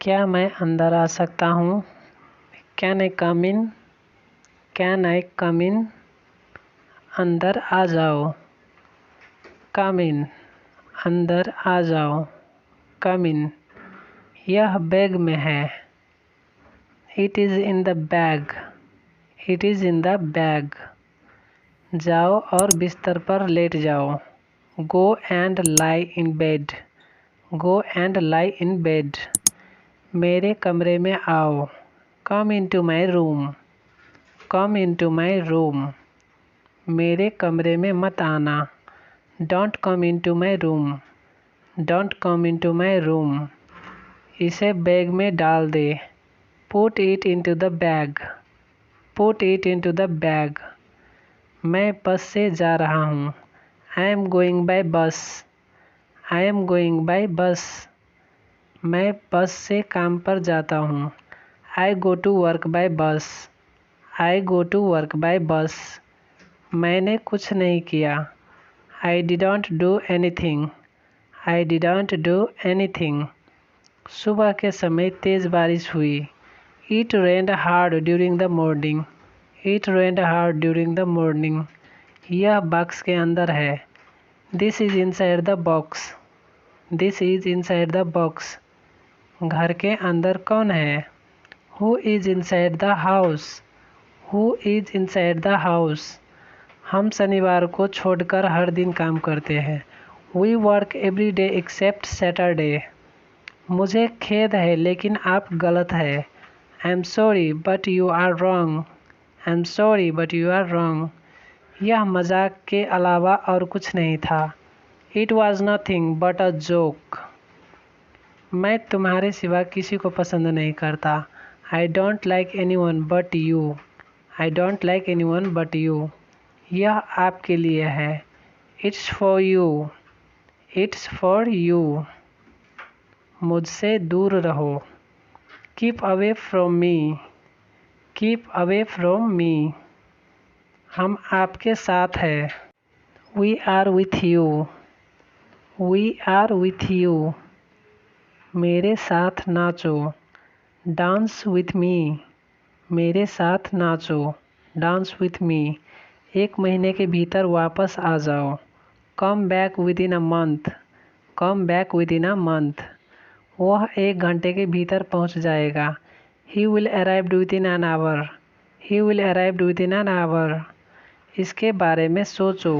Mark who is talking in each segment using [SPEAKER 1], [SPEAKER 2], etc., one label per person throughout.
[SPEAKER 1] क्या मैं अंदर आ सकता हूँ? Can I come in? Can I come in? अंदर आ जाओ। कम इन, अंदर आ जाओ। कम इन, यह बैग में है। It is in the bag. It is in the bag. जाओ और बिस्तर पर लेट जाओ। Go and lie in bed. Go and lie in bed. मेरे कमरे में आओ। Come into my room. Come into my room. मेरे कमरे में मत आना। Don't come into my room. Don't come into my room. इसे बैग में डाल दे। Put it into the bag. Put it into the bag. मैं बस से जा रहा हूँ। आई एम गोइंग बाय बस। आई एम गोइंग बाय बस। मैं बस से काम पर जाता हूँ। आई गो टू वर्क बाय बस। आई गो टू वर्क बाय बस। मैंने कुछ नहीं किया। I didn't do anything. I didn't do anything. सुबह के समय तेज़ बारिश हुई। It rained hard during the morning. It rained hard during the morning. यह बॉक्स के अंदर है। This is inside the box. This is inside the box. घर के अंदर कौन है? Who is inside the house? Who is inside the house? हम शनिवार को छोड़कर हर दिन काम करते हैं। We work every day except Saturday. मुझे खेद है लेकिन आप गलत है। I am sorry but you are wrong. I am sorry but you are wrong. यह मजाक के अलावा और कुछ नहीं था। It was nothing but a joke. मैं तुम्हारे सिवा किसी को पसंद नहीं करता। I don't like anyone but you. I don't like anyone but you. यह आपके लिए है। It's for you. It's for you. मुझसे दूर रहो। Keep away from me. Keep away from me. हम आपके साथ हैं। We are with you. We are with you. मेरे साथ नाचो। Dance with me. मेरे साथ नाचो। Dance with me. 1 महीने के भीतर वापस आ जाओ। Come back within a month. Come back within a month. वह 1 घंटे के भीतर पहुंच जाएगा। He will arrive within an hour. He will arrive within an hour. इसके बारे में सोचो।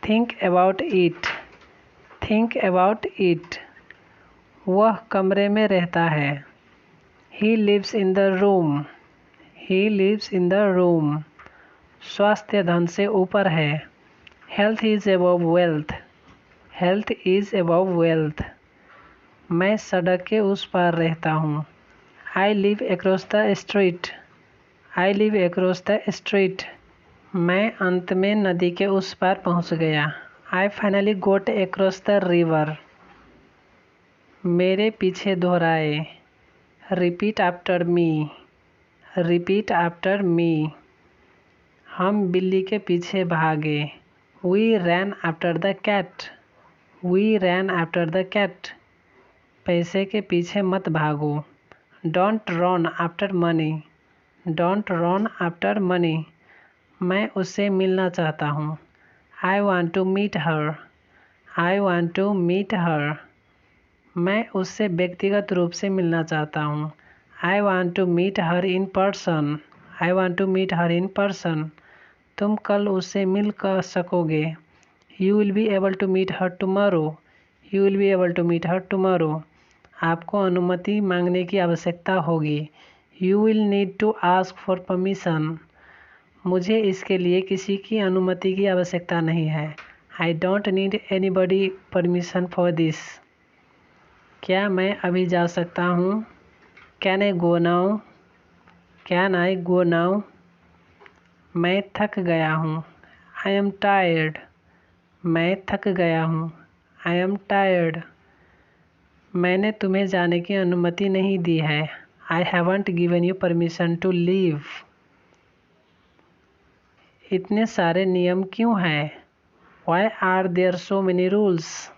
[SPEAKER 1] Think about it. Think about it. वह कमरे में रहता है। He lives in the room. He lives in the room. स्वास्थ्य धन से ऊपर है। Health is above wealth. Health is above wealth. मैं सड़क के उस पार रहता हूँ। I live across the street. I live across the street. मैं अंत में नदी के उस पार पहुँच गया। I finally got across the river. मेरे पीछे दोहराए। Repeat after me. Repeat after me. हम बिल्ली के पीछे भागे। We ran after the cat. We ran after the cat. पैसे के पीछे मत भागो। Don't run after money. Don't run after money. मैं उससे मिलना चाहता हूँ। I want to meet her. I want to meet her. मैं उससे व्यक्तिगत रूप से मिलना चाहता हूँ। I want to meet her in person. I want to meet her in person. तुम कल उससे मिल कर सकोगे। You will be able to meet her tomorrow. You will be able to meet her tomorrow. आपको अनुमति मांगने की आवश्यकता होगी। You will need to ask for permission. मुझे इसके लिए किसी की अनुमति की आवश्यकता नहीं है। I don't need anybody permission for this. क्या मैं अभी जा सकता हूँ? Can I go now? Can I go now? मैं थक गया हूँ। I am tired. मैं थक गया हूँ। I am tired. मैंने तुम्हें जाने की अनुमति नहीं दी है। I haven't given you permission to leave. इतने सारे नियम क्यों हैं? Why are there so many rules?